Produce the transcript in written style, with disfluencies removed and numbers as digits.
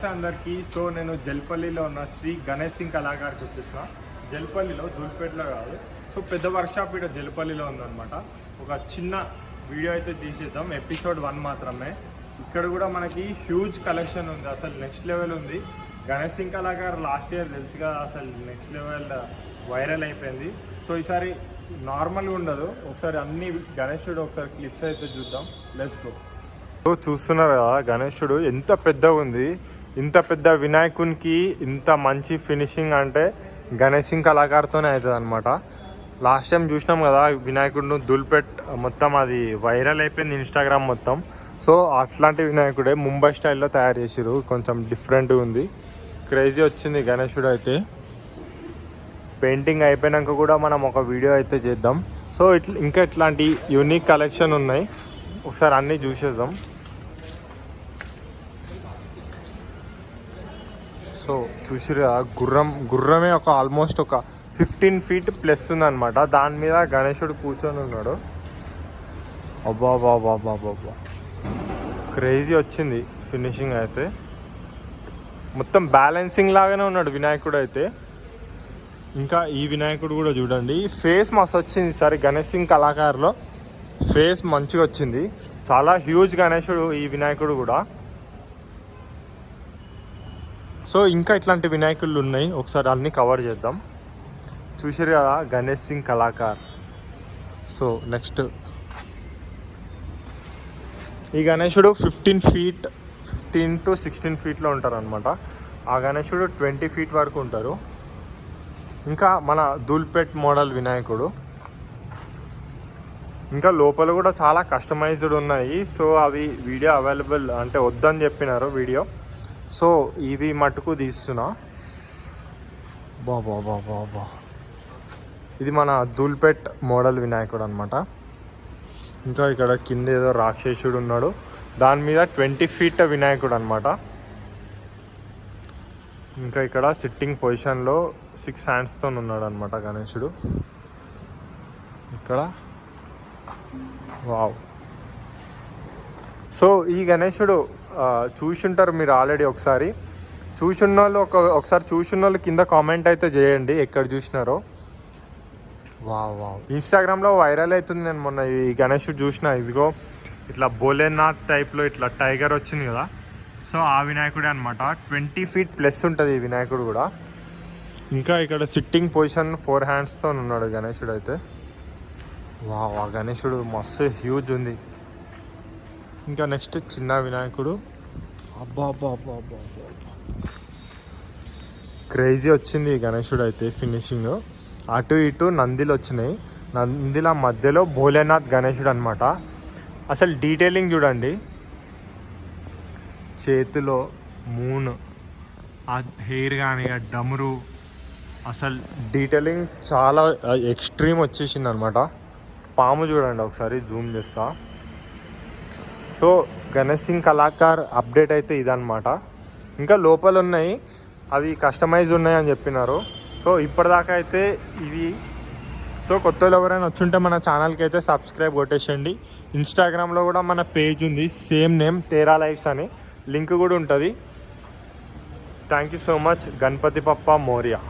అందరికీ సో నేను జల్పల్లిలో ఉన్న శ్రీ గణేష్ సింగ్ కళాకార్కి వచ్చేసిన జల్పల్లిలో దూల్పేటలో కాదు. సో పెద్ద వర్క్షాప్ ఇక్కడ జల్పల్లిలో ఉందన్నమాట. ఒక చిన్న వీడియో అయితే తీసేద్దాం, ఎపిసోడ్ 1 మాత్రమే. ఇక్కడ కూడా మనకి హ్యూజ్ కలెక్షన్ ఉంది, అసలు నెక్స్ట్ లెవెల్ ఉంది. గణేష్ సింగ్ కళాకార్ లాస్ట్ ఇయర్ తెలుసుగా అసలు నెక్స్ట్ లెవెల్ వైరల్ అయిపోయింది. సో ఈసారి నార్మల్గా ఉండదు, ఒకసారి అన్ని గణేశుడు ఒకసారి క్లిప్స్ అయితే చూద్దాం. Let's go. సో చూస్తున్నారు కదా గణేశుడు ఎంత పెద్దగా ఉంది. ఇంత పెద్ద వినాయకునికి ఇంత మంచి ఫినిషింగ్ అంటే గణేష్ సింగ్ కళాకారుతోనే అవుతుంది అనమాట. లాస్ట్ టైం చూసినాం కదా వినాయకుడిని దూల్పేట్ మొత్తం అది వైరల్ అయిపోయింది ఇన్స్టాగ్రామ్ మొత్తం. సో అట్లాంటి వినాయకుడే ముంబై స్టైల్లో తయారు చేసిరు, కొంచెం డిఫరెంట్గా ఉంది, క్రేజీ వచ్చింది గణేశుడు అయితే. పెయింటింగ్ అయిపోయినాక కూడా మనం ఒక వీడియో అయితే చేద్దాం. సో ఇంకా ఇట్లాంటి యూనిక్ కలెక్షన్ ఉన్నాయి, ఒకసారి అన్నీ చూసేద్దాం. సో చూసిరు గుర్రమే ఒక ఆల్మోస్ట్ ఒక 15 feet ప్లస్ ఉందన్నమాట. దాని మీద గణేశుడు కూర్చొని ఉన్నాడు. అబ్బా బాబా బాబా, క్రేజీ వచ్చింది ఫినిషింగ్ అయితే. మొత్తం బ్యాలెన్సింగ్ లాగానే ఉన్నాడు వినాయకుడు అయితే. ఇంకా ఈ వినాయకుడు కూడా చూడండి, ఫేస్ మస్తు వచ్చింది ఈసారి గణేష్ సింగ్ కళాకారులో. ఫేస్ మంచిగా వచ్చింది, చాలా హ్యూజ్ గణేశుడు ఈ వినాయకుడు కూడా. సో ఇంకా ఇట్లాంటి వినాయకులు ఉన్నాయి, ఒకసారి అన్నీ కవర్ చేద్దాం. చూసారు కదా గణేష్ సింగ్ కళాకార్. సో నెక్స్ట్ ఈ గణేశుడు 15 to 16 feetలో ఉంటారు అనమాట. ఆ గణేశుడు 20 feet వరకు ఉంటారు. ఇంకా మన దూల్పేట్ మోడల్ వినాయకుడు. ఇంకా లోపల కూడా చాలా కస్టమైజ్డ్ ఉన్నాయి. సో అవి వీడియో అవైలబుల్ అంటే వద్దని చెప్పినారు వీడియో, సో ఇవి మటుకు తీస్తున్నా. బాబా బాబా బా, ఇది మన దూల్పేట్ మోడల్ వినాయకుడు అనమాట. ఇంకా ఇక్కడ కింద ఏదో రాక్షసుడు ఉన్నాడు, దాని మీద 20 feet వినాయకుడు అనమాట. ఇంకా ఇక్కడ సిట్టింగ్ పొజిషన్లో 6 handsతో ఉన్నాడు అనమాట గణేశుడు. ఇక్కడ వావ్. సో ఈ గణేశుడు చూసుంటారు మీరు ఆల్రెడీ. ఒకసారి చూసున్న వాళ్ళు ఒకసారి చూసున్న వాళ్ళు కింద కామెంట్ అయితే చేయండి ఎక్కడ చూసినారో. వావ్ వావ్, ఇన్స్టాగ్రామ్లో వైరల్ అవుతుంది. నేను మొన్న ఈ గణేశుడు చూసిన, ఇదిగో ఇట్లా భోలేనాథ్ టైప్లో ఇట్లా టైగర్ వచ్చింది కదా, సో ఆ వినాయకుడే అనమాట. 20 feet ప్లస్ ఉంటుంది ఈ వినాయకుడు కూడా. ఇంకా ఇక్కడ సిట్టింగ్ పొజిషన్ 4 handsతో ఉన్నాడు గణేశుడు అయితే. వావ్, ఆ గణేశుడు మస్తు హ్యూజ్ ఉంది. ఇంకా నెక్స్ట్ చిన్న వినాయకుడు. అబ్బా అబ్బా అబ్బా అబ్బా అబ్బా, క్రేజీ వచ్చింది ఈ గణేశుడు అయితే ఫినిషింగ్. అటు ఇటు నందిలు వచ్చినాయి, నందిల మధ్యలో భోలేనాథ్ గణేశుడు అనమాట. అసలు డీటెయిలింగ్ చూడండి, చేతిలో మూన్, ఆ హెయిర్ కానీ ఆ డమరు, అసలు డీటెయిలింగ్ చాలా ఎక్స్ట్రీమ్ వచ్చేసింది అనమాట. పాము చూడండి, ఒకసారి జూమ్ చేస్తా. సో గణేష్ సింగ్ కళాకార్ అప్డేట్ అయితే ఇదన్నమాట. ఇంకా లోపల ఉన్నాయి, అవి కస్టమైజ్ ఉన్నాయి అని చెప్పినారు. సో ఇప్పటిదాకా అయితే ఇవి. సో కొత్తలో ఎవరైనా వచ్చుంటే మన ఛానల్కి అయితే సబ్స్క్రైబ్ కొట్టేసండి. ఇన్స్టాగ్రామ్లో కూడా మన పేజ్ ఉంది, సేమ్ నేమ్ తేరా లైఫ్స్ అని, లింక్ కూడా ఉంటుంది. Thank you so much. Ganapati Bappa Morya.